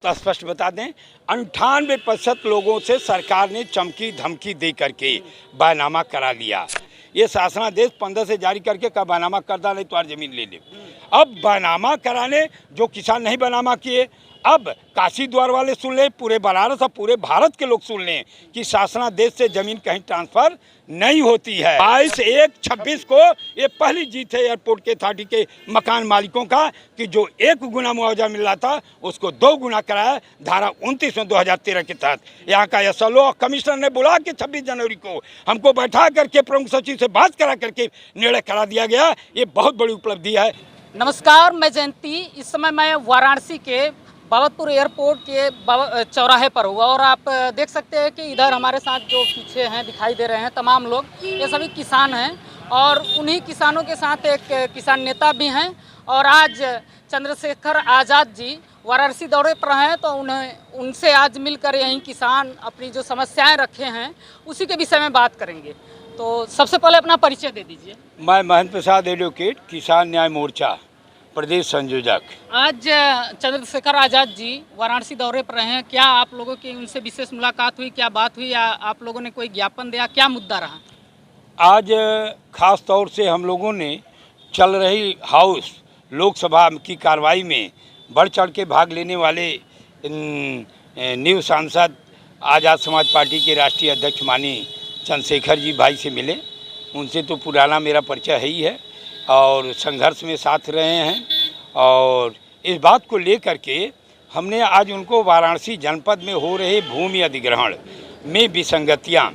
तो स्पष्ट बता दें, 98% लोगों से सरकार ने चमकी धमकी दे करके बैनामा करा लिया। ये शासनादेश 15 से जारी करके का बैनामा करदा नहीं तो और जमीन ले ले। अब बैनामा कराने जो किसान नहीं बैनामा किए, अब काशी द्वार वाले सुन लें, पूरे बनारस और पूरे भारत के लोग सुन लें कि शासनादेश से जमीन कहीं ट्रांसफर नहीं होती है। 22/1/26 को ये पहली जीत है एयरपोर्ट के अथॉरिटी के मकान मालिकों का कि जो 1 गुना मुआवजा मिल रहा था उसको 2 गुना कराया धारा 29 में 2013 के तहत। यहाँ का एसएलओ और कमिश्नर ने बुला के 26 जनवरी को हमको बैठा करके प्रमुख सचिव से बात करा करके निर्णय करा दिया गया। ये बहुत बड़ी उपलब्धि है। नमस्कार, मैं जयंती। इस समय मैं वाराणसी के बाबतपुर एयरपोर्ट के चौराहे पर हुआ और आप देख सकते हैं कि इधर हमारे साथ जो पीछे हैं दिखाई दे रहे हैं तमाम लोग, ये सभी किसान हैं और उन्हीं किसानों के साथ एक किसान नेता भी हैं। और आज चंद्रशेखर आज़ाद जी वाराणसी दौरे पर हैं तो उनसे आज मिलकर यहीं किसान अपनी जो समस्याएं रखे हैं उसी के विषय में बात करेंगे। तो सबसे पहले अपना परिचय दे दीजिए। मैं महेंद्र प्रसाद एडवोकेट, किसान न्याय मोर्चा प्रदेश संयोजक। आज चंद्रशेखर आज़ाद जी वाराणसी दौरे पर रहे हैं, क्या आप लोगों की उनसे विशेष मुलाकात हुई, क्या बात हुई या आप लोगों ने कोई ज्ञापन दिया, क्या मुद्दा रहा? आज खास तौर से हम लोगों ने चल रही हाउस लोकसभा की कार्रवाई में बढ़ चढ़ के भाग लेने वाले न्यू सांसद आज़ाद समाज पार्टी के राष्ट्रीय अध्यक्ष माननीय चंद्रशेखर जी भाई से मिले। उनसे तो पुराना मेरा परिचय है ही है और संघर्ष में साथ रहे हैं और इस बात को लेकर के हमने आज उनको वाराणसी जनपद में हो रहे भूमि अधिग्रहण में विसंगतियां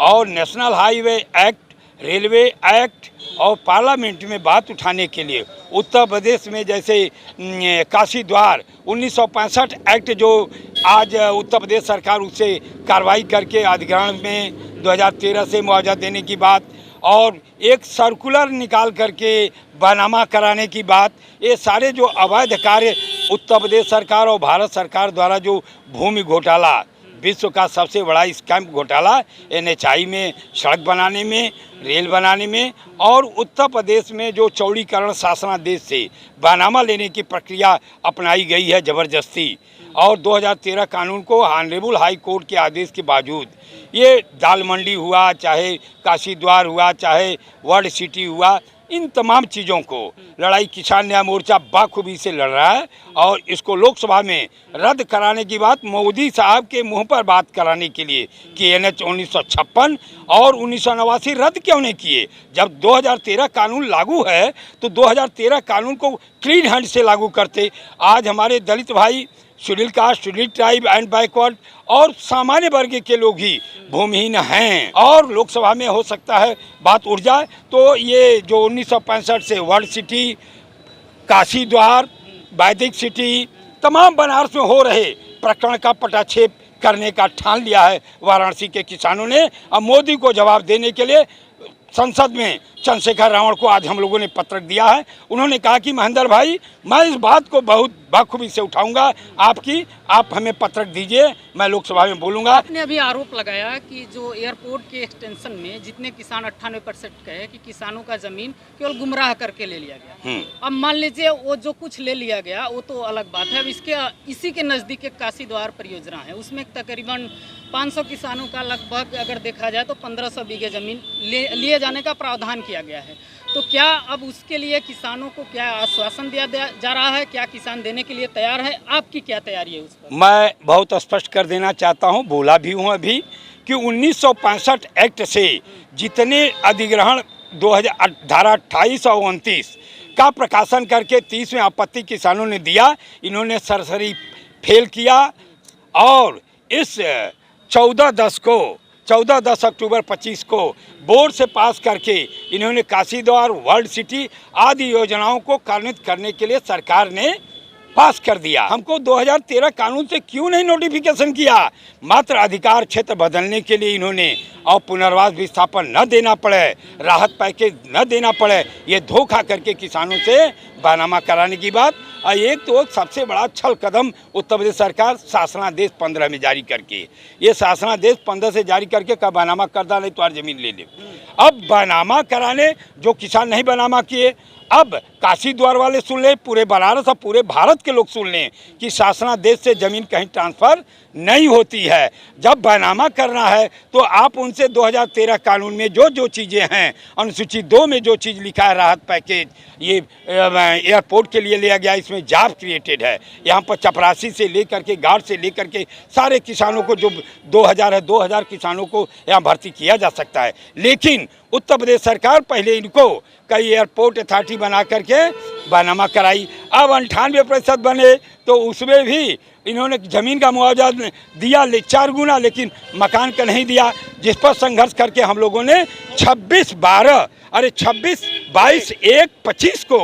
और national highway act, railway act और पार्लियामेंट में बात उठाने के लिए उत्तर प्रदेश में जैसे काशी द्वार 1965 एक्ट जो आज उत्तर प्रदेश सरकार उससे कार्रवाई करके अधिग्रहण में 2013 से मुआवजा देने की बात और एक सर्कुलर निकाल करके बैनामा कराने की बात, ये सारे जो अवैध कार्य उत्तर प्रदेश सरकार और भारत सरकार द्वारा जो भूमि घोटाला, विश्व का सबसे बड़ा स्कैम घोटाला NHI में सड़क बनाने में, रेल बनाने में और उत्तर प्रदेश में जो चौड़ीकरण शासनादेश से बैनामा लेने की प्रक्रिया अपनाई गई है ज़बरदस्ती और 2013 कानून को ऑनरेबल हाई कोर्ट के आदेश के बावजूद ये दाल मंडी हुआ, चाहे काशी द्वार हुआ, चाहे वर्ल्ड सिटी हुआ, इन तमाम चीज़ों को लड़ाई किसान न्याय मोर्चा बाखूबी से लड़ रहा है और इसको लोकसभा में रद्द कराने की बात मोदी साहब के मुंह पर बात कराने के लिए कि NH 1956 और 1989 रद्द क्यों नहीं किए। जब 2013 कानून लागू है तो 2013 कानून को क्लीन हैंड से लागू करते। आज हमारे दलित भाई, schedule caste, schedule tribe and backward और सामान्य वर्ग के लोग ही भूमिहीन हैं और लोकसभा में हो सकता है बात उठ जाए तो ये जो 1965 से वर्ल्ड सिटी, काशी द्वार, वैदिक सिटी, तमाम बनारस में हो रहे प्रकरण का पटाक्षेप करने का ठान लिया है वाराणसी के किसानों ने। अब मोदी को जवाब देने के लिए संसद में चंद्रशेखर रावण को आज हम लोगों ने पत्र दिया है। उन्होंने कहा कि महेंद्र भाई, मैं इस बात को बहुत बाखूबी से उठाऊंगा आप हमें पत्र दीजिए, मैं लोकसभा में बोलूंगा। आपने अभी आरोप लगाया कि जो एयरपोर्ट के एक्सटेंशन में जितने किसान 98% कहे कि किसानों का जमीन केवल गुमराह करके ले लिया गया। अब मान लीजिए वो जो कुछ ले लिया गया वो तो अलग बात है। अब इसी के नज़दीक एक काशी द्वार परियोजना है, उसमें तकरीबन 500 किसानों का लगभग अगर देखा जाए तो 1500 बीघे जमीन लिए जाने का प्रावधान किया गया है। तो क्या अब उसके लिए किसानों को क्या आश्वासन दिया जा रहा है, क्या किसान देने के लिए तैयार है? आपकी क्या तैयारी है उस पर? मैं बहुत स्पष्ट कर देना चाहता हूं, बोला भी हूं अभी कि 1965 एक्ट से जितने अधिग्रहण 2000 धारा 28 और 29 का प्रकाशन करके 30वें आपत्ति किसानों ने दिया, इन्होंने सरसरी फेल किया और इस 14/10 अक्टूबर 25 को बोर्ड से पास करके इन्होंने काशी द्वार, वर्ल्ड सिटी आदि योजनाओं को कार्यान्वित करने के लिए सरकार ने पास कर दिया। हमको 2013 कानून से क्यों नहीं नोटिफिकेशन किया? मात्र अधिकार क्षेत्र बदलने के लिए इन्होंने और पुनर्वास विस्थापन न देना पड़े, राहत पैकेज न देना पड़े, ये धोखा करके किसानों से बैनामा कराने की बात। और एक तो सबसे बड़ा छल कदम उत्तर प्रदेश सरकार शासनादेश 15 में जारी करके, ये शासनादेश 15 से जारी करके का बैनामा करदा नहीं तो और जमीन ले ले। अब बैनामा कराने जो किसान नहीं बैनामा किए, अब काशी द्वार वाले सुन लें, पूरे बनारस और पूरे भारत के लोग सुन लें कि शासनादेश से ज़मीन कहीं ट्रांसफ़र नहीं होती है। जब बैनामा करना है तो आप उनसे 2013 कानून में जो जो चीज़ें हैं, अनुसूची 2 में जो चीज़ लिखा है राहत पैकेज, ये एयरपोर्ट के लिए लिया गया, इसमें जॉब क्रिएटेड है। यहाँ पर चपरासी से लेकर के, गार्ड से लेकर के सारे किसानों को, जो 2000 है, 2000 किसानों को यहाँ भर्ती किया जा सकता है। लेकिन उत्तर प्रदेश सरकार पहले इनको कई एयरपोर्ट अथॉरिटी बना करके बैनामा कराई। अब 98% बने तो उसमें भी इन्होंने ज़मीन का मुआवजा दिया 4 गुना, लेकिन मकान का नहीं दिया, जिस पर संघर्ष करके हम लोगों ने 26/12 अरे 26, 22, 1, 25 को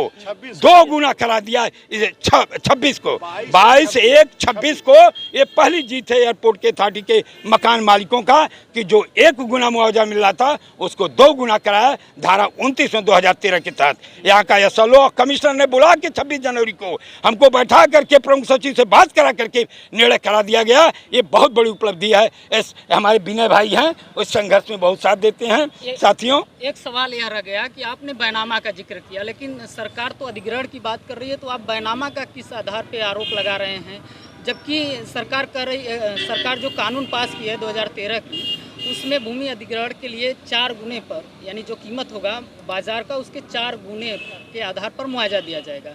2 गुना करा दिया। 26 को 22, 1, 26 को ये पहली जीत है एयरपोर्ट के अथॉरिटी के मकान मालिकों का कि जो 1 गुना मुआवजा मिल रहा था उसको 2 गुना कराया। धारा 29 में 2013 के तहत यहाँ का SLO और कमिश्नर ने बुला के 26 जनवरी को हमको बैठा करके प्रमुख सचिव से बात करा करके निर्णय करा दिया गया। ये बहुत बड़ी उपलब्धि है। हमारे विनय भाई हैं, उस संघर्ष में बहुत साथ देते हैं। साथियों, एक सवाल यह रह गया कि आपने बैनामा का जिक्र किया, लेकिन सरकार तो अधिग्रहण की बात कर रही है, तो आप बैनामा का किस आधार पे आरोप लगा रहे हैं? जबकि सरकार जो कानून पास की है 2013 की, उसमें भूमि अधिग्रहण के लिए 4 गुने पर, यानी जो कीमत होगा बाजार का उसके 4 गुने के आधार पर मुआवजा दिया जाएगा।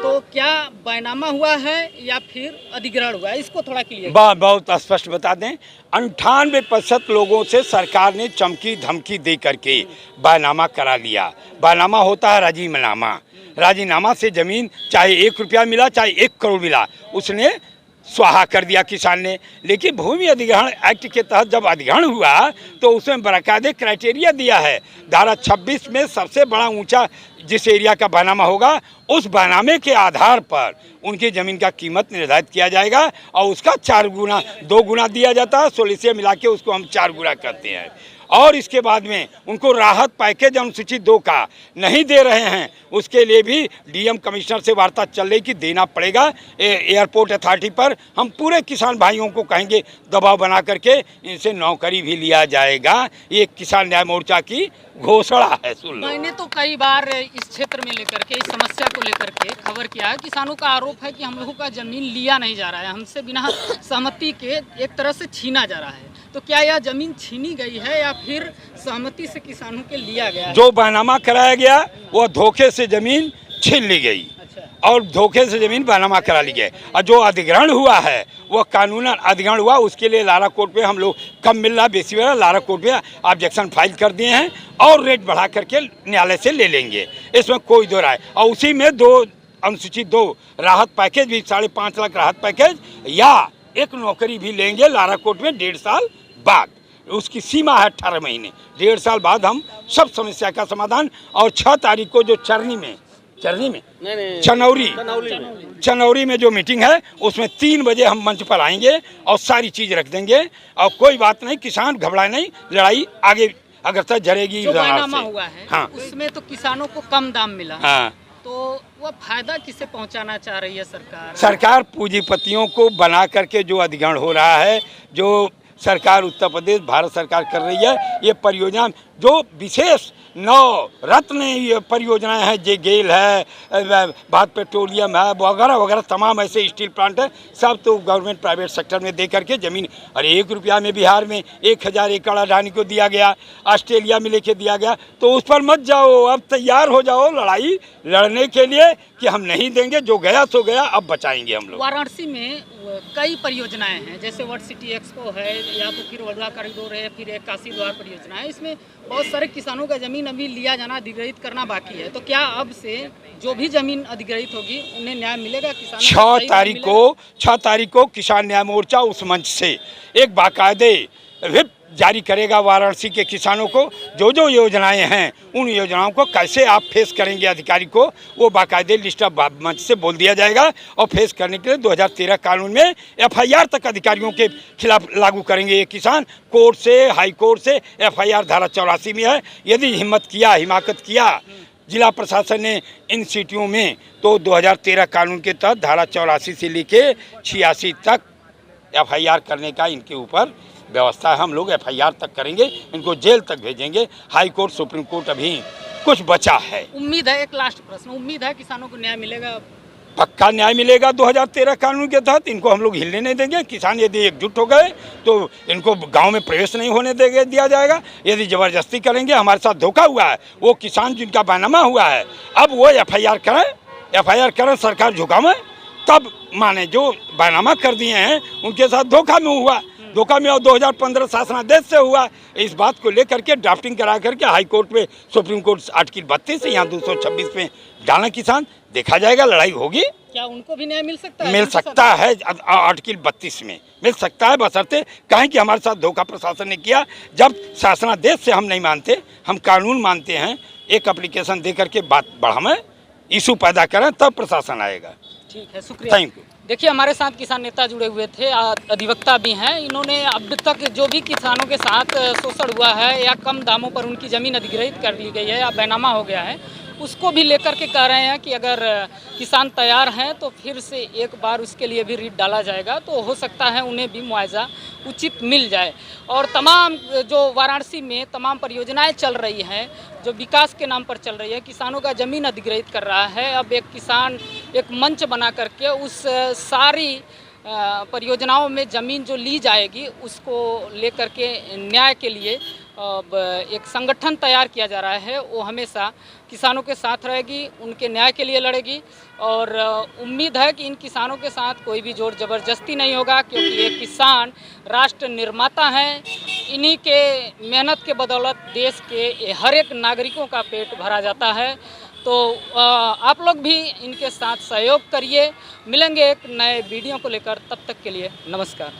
तो क्या बैनामा हुआ है या फिर अधिग्रहण हुआ है? इसको थोड़ा क्लियर बहुत स्पष्ट बता दें। 98% लोगों से सरकार ने चमकी धमकी दे करके बैनामा करा लिया। बैनामा होता है राजीनामा। राजीनामा से ज़मीन चाहे 1 रुपया मिला, चाहे 1 करोड़ मिला, उसने स्वाहा कर दिया किसान ने। लेकिन भूमि अधिग्रहण एक्ट के तहत जब अधिग्रहण हुआ तो उसमें बाकायदे क्राइटेरिया दिया है। धारा 26 में सबसे बड़ा ऊंचा जिस एरिया का बैनामा होगा, उस बैनामे के आधार पर उनकी ज़मीन का कीमत निर्धारित किया जाएगा और उसका 4 गुना 2 गुना दिया जाता है। 16 से मिला के उसको हम 4 गुना करते हैं। और इसके बाद में उनको राहत पैकेज अनुसूची 2 का नहीं दे रहे हैं, उसके लिए भी DM कमिश्नर से वार्ता चल रही कि देना पड़ेगा एयरपोर्ट अथॉरिटी पर। हम पूरे किसान भाइयों को कहेंगे दबाव बना करके इनसे नौकरी भी लिया जाएगा। ये किसान न्याय मोर्चा की घोषणा है। सुन लो, मैंने तो कई बार इस क्षेत्र में लेकर के, इस समस्या को लेकर के खबर किया है। किसानों का आरोप है कि हम लोगों का ज़मीन लिया नहीं जा रहा है, हमसे बिना सहमति के एक तरह से छीना जा रहा है। तो क्या यह ज़मीन छीनी गई है या फिर सहमति से किसानों के लिया गया है? जो बैनामा कराया गया वो धोखे से ज़मीन छीन ली गई। अच्छा। और धोखे से ज़मीन बैनामा करा ली गई। और जो अधिग्रहण हुआ है वो कानूनन अधिग्रहण हुआ, उसके लिए लारा कोर्ट पे हम लोग कम मिल रहा बेसी मिल रहा, लारा कोर्ट में ऑब्जेक्शन फाइल कर दिए हैं और रेट बढ़ा करके न्यायालय से ले लेंगे, इसमें कोई दो राय। और उसी में 2 अनुसूची 2 राहत पैकेज भी 5.5 लाख राहत पैकेज या 1 नौकरी भी लेंगे लारा कोर्ट में 1.5 साल बाद। उसकी सीमा है 18 महीने। 1.5 साल बाद हम सब समस्या का समाधान। और 6 तारीख को जो चनौरी में जो मीटिंग है उसमें 3 बजे हम मंच पर आएंगे और सारी चीज़ रख देंगे। और कोई बात नहीं, किसान घबराए नहीं, लड़ाई आगे अगर तक जरेगी। जो बैनामा हुआ है, हाँ, उसमें तो किसानों को कम दाम मिला। हाँ, तो वह फायदा किसे पहुंचाना चाह रही है सरकार? सरकार पूंजीपतियों को बना करके जो अधिग्रहण हो रहा है, जो सरकार उत्तर प्रदेश भारत सरकार कर रही है, ये परियोजना जो विशेष 9 रत्न परियोजनाएं हैं, जे गेल है, भारत पेट्रोलियम है, वगैरह वगैरह तमाम ऐसे स्टील प्लांट है, सब तो गवर्नमेंट प्राइवेट सेक्टर में दे करके ज़मीन। अरे 1 रुपया में बिहार में 1000 एकड़ अडानी को दिया गया, ऑस्ट्रेलिया में लेके दिया गया। तो उस पर मत जाओ, अब तैयार हो जाओ लड़ाई लड़ने के लिए कि हम नहीं देंगे, जो गया सो गया, अब बचाएंगे हम लोग। वाराणसी में कई परियोजनाएं हैं, जैसे वर्ल्ड सिटी एक्सपो है, या तो फिर वर्धा कॉरिडोर है, फिर एक काशी द्वार परियोजना है। इसमें बहुत सारे किसानों का ज़मीन अभी लिया जाना, अधिग्रहित करना बाकी है। तो क्या अब से जो भी ज़मीन अधिग्रहित होगी उन्हें न्याय मिलेगा? किसानों 6 तारीख को किसान न्याय मोर्चा उस मंच से एक बाकायदे व्हिप जारी करेगा वाराणसी के किसानों को। जो जो योजनाएं हैं उन योजनाओं को कैसे आप फेस करेंगे अधिकारी को, वो बाकायदे लिस्ट ऑफ मंच से बोल दिया जाएगा। और फेस करने के लिए 2013 कानून में FIR तक अधिकारियों के खिलाफ लागू करेंगे। ये किसान कोर्ट से, हाई कोर्ट से FIR धारा 84 में है। यदि हिमाकत किया जिला प्रशासन ने इन सिटियों में, तो 2013 कानून के तहत धारा 84 से लेके 86 तक FIR करने का इनके ऊपर व्यवस्था है। हम लोग FIR तक करेंगे, इनको जेल तक भेजेंगे। हाई कोर्ट, सुप्रीम कोर्ट अभी कुछ बचा है। उम्मीद है, एक लास्ट प्रश्न, उम्मीद है किसानों को न्याय मिलेगा? पक्का न्याय मिलेगा। 2013 कानून के तहत इनको हम लोग हिलने नहीं देंगे। किसान यदि एकजुट हो गए तो इनको गांव में प्रवेश नहीं होने देंगे, दिया जाएगा। यदि ज़बरदस्ती करेंगे, हमारे साथ धोखा हुआ है, वो किसान जिनका बैनामा हुआ है, अब वो FIR करें, सरकार झुकावे, तब माने। जो बैनामा कर दिए हैं उनके साथ धोखा में हुआ, और 2015 शासनादेश से हुआ। इस बात को लेकर के ड्राफ्टिंग करा करके हाई कोर्ट में, सुप्रीम कोर्ट आर्टिकल 32 से यहाँ 226 में डाला किसान, देखा जाएगा, लड़ाई होगी। क्या उनको भी न्याय मिल सकता है? मिल सकता है, आर्टिकल 32 में मिल सकता है, बशर्ते कहें कि हमारे साथ धोखा प्रशासन ने किया। जब शासनादेश से हम नहीं मानते, हम कानून मानते हैं, एक एप्लीकेशन दे करके बात बढ़ाएं, इशू पैदा करें, तब प्रशासन आएगा। ठीक है, शुक्रिया। Thank you. देखिए, हमारे साथ किसान नेता जुड़े हुए थे, अधिवक्ता भी हैं। इन्होंने अब तक जो भी किसानों के साथ शोषण हुआ है या कम दामों पर उनकी ज़मीन अधिग्रहित कर ली गई है या बैनामा हो गया है, उसको भी लेकर के कह रहे हैं कि अगर किसान तैयार हैं तो फिर से एक बार उसके लिए भी रीट डाला जाएगा, तो हो सकता है उन्हें भी मुआवजा उचित मिल जाए। और तमाम जो वाराणसी में तमाम परियोजनाएं चल रही हैं, जो विकास के नाम पर चल रही है, किसानों का ज़मीन अधिग्रहित कर रहा है, अब एक किसान एक मंच बना करके उस सारी परियोजनाओं में ज़मीन जो ली जाएगी उसको लेकर के न्याय के लिए अब एक संगठन तैयार किया जा रहा है। वो हमेशा किसानों के साथ रहेगी, उनके न्याय के लिए लड़ेगी, और उम्मीद है कि इन किसानों के साथ कोई भी जोर ज़बरदस्ती नहीं होगा, क्योंकि ये किसान राष्ट्र निर्माता हैं। इन्हीं के मेहनत के बदौलत देश के हर एक नागरिकों का पेट भरा जाता है। तो आप लोग भी इनके साथ सहयोग करिए। मिलेंगे एक नए वीडियो को लेकर, तब तक के लिए नमस्कार।